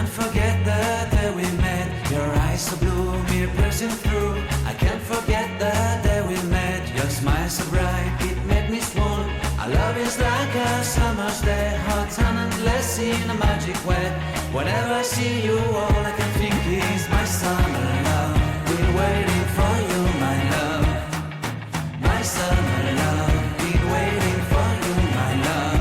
can't forget the day we met. Your eyes so blue, me piercing through. I can't forget the day we met. Your smile so bright, it made me swoon. Our love is like a summer's day, hot and endless in a magic way. Whenever I see you, all I can think is my summer love. Been waiting for you, my love. My summer love. Been waiting for you, my love.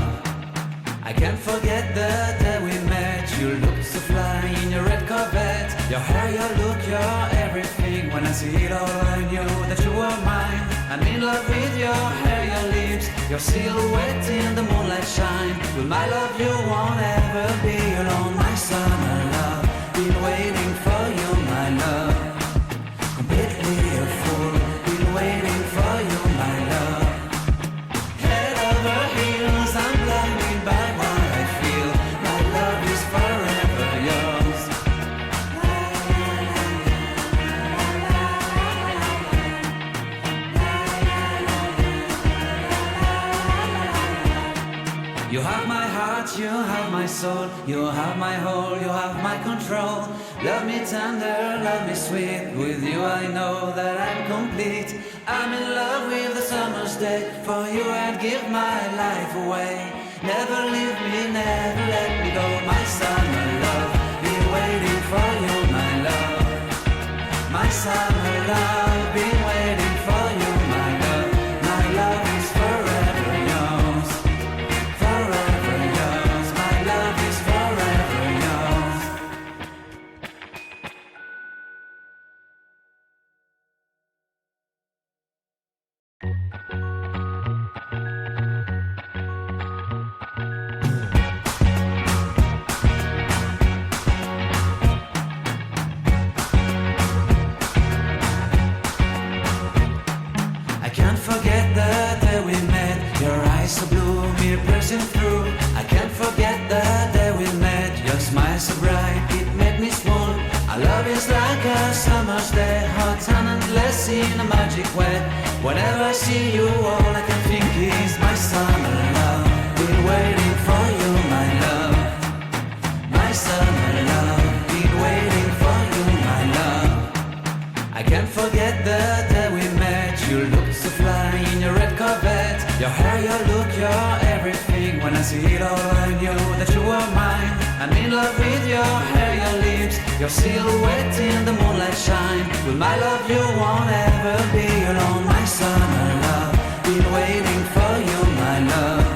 I can't forget the day we met. You looked so fly in your red Corvette. Your hair, your look, your everything. When I see it all, I knew that you were mine. I'm in love with your hair, your lips, your silhouette in the moonlight shine. With my love, you won't ever be alone. My summer love, been waiting for you, my love. Completely a fool, been waiting for you, my love. Head over heels, I'm blinded by what I feel. My love is forever yours. You have my heart, you have my soul, you have my whole, you have my control. Love me tender, love me sweet. With you I know that I'm complete. I'm in love with the summer's day. For you I'd give my life away. Never leave me, never let me go. My summer love, been waiting for you, my love. My summer love, been waiting for you, my love. My love is forever yours. Forever yours, my love is forever yours. I can't forget the day we met. Your eyes so blue, me piercing through. I can't forget the day we met. Your smile so bright, it made me swoon. Our love is like a summer's day, hot and endless in a magic way. Whenever I see you, all I can think is my summer love. Been waiting for you, my love. My summer love. Been waiting for you, my love. I can't forget the day we met. You looked so fly in your red Corvette. Your hair, your look, your everything. When I see it all, I knew that you were mine. I'm in love with your hair, your lips, your silhouette in the moonlight shine. With my love, you won't ever be alone. My summer love, been waiting for you, my love.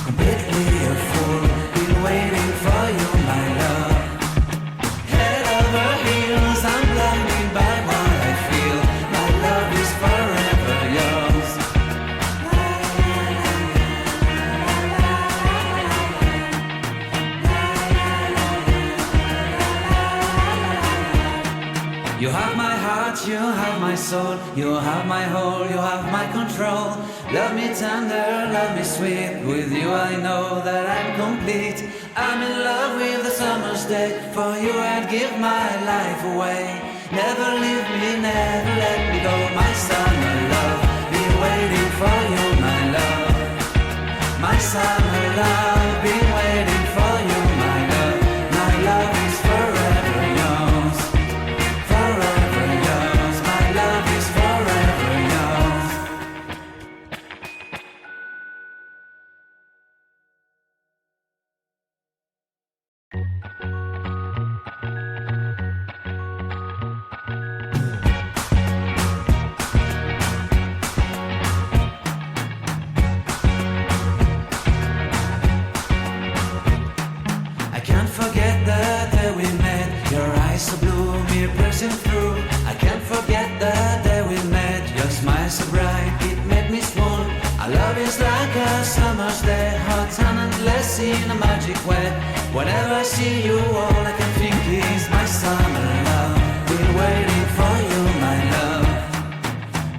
Completely a fool, been waiting for you, my love. Head over heels, I'm blinded by what I feel. My love is forever yours. You have my heart, you have my soul, you have my whole, you have my control. Love me tender, love me sweet. With you I know that I'm complete. I'm in love with the summer's day. For you I'd give my life away. Never leave me, never let me go. My summer love, been waiting for you, my love. My summer love, been waiting for you, my love. My love is forever yours. Forever yours, my love is forever yours. I can't forget the day we met. Your eyes so blue, me piercing through. I can't forget the day we met. Your smile so bright, it made me swoon. Our love is like a summer's day, hot and endless in a magic way. Whenever I see you, all I can think is my summer love. Been waiting for you, my love.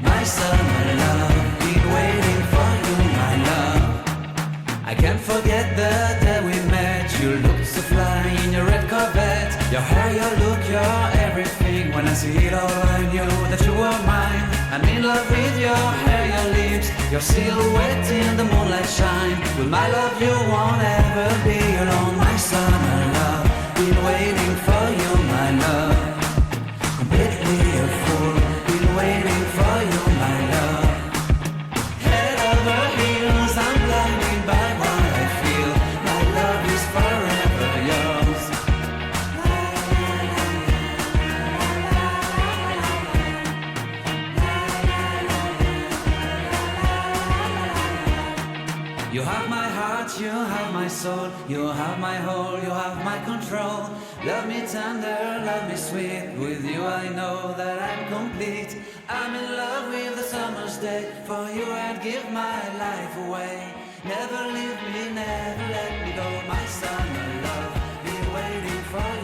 My summer love. Been waiting for you, my love. I can't forget the day we met. You looked so fly in your red Corvette. Your hair, your look, your everything. When I see it all, I knew that you were mine. I'm in love with your hair, your lips, your silhouette in the moonlight shine. With my love, you won't ever be alone. My summer love, been waiting my whole, you have my control. Love me tender, love me sweet. With you I know that I'm complete. I'm in love with the summer's day. For you I'd give my life away. Never leave me, never let me go. My summer love, be waiting for you.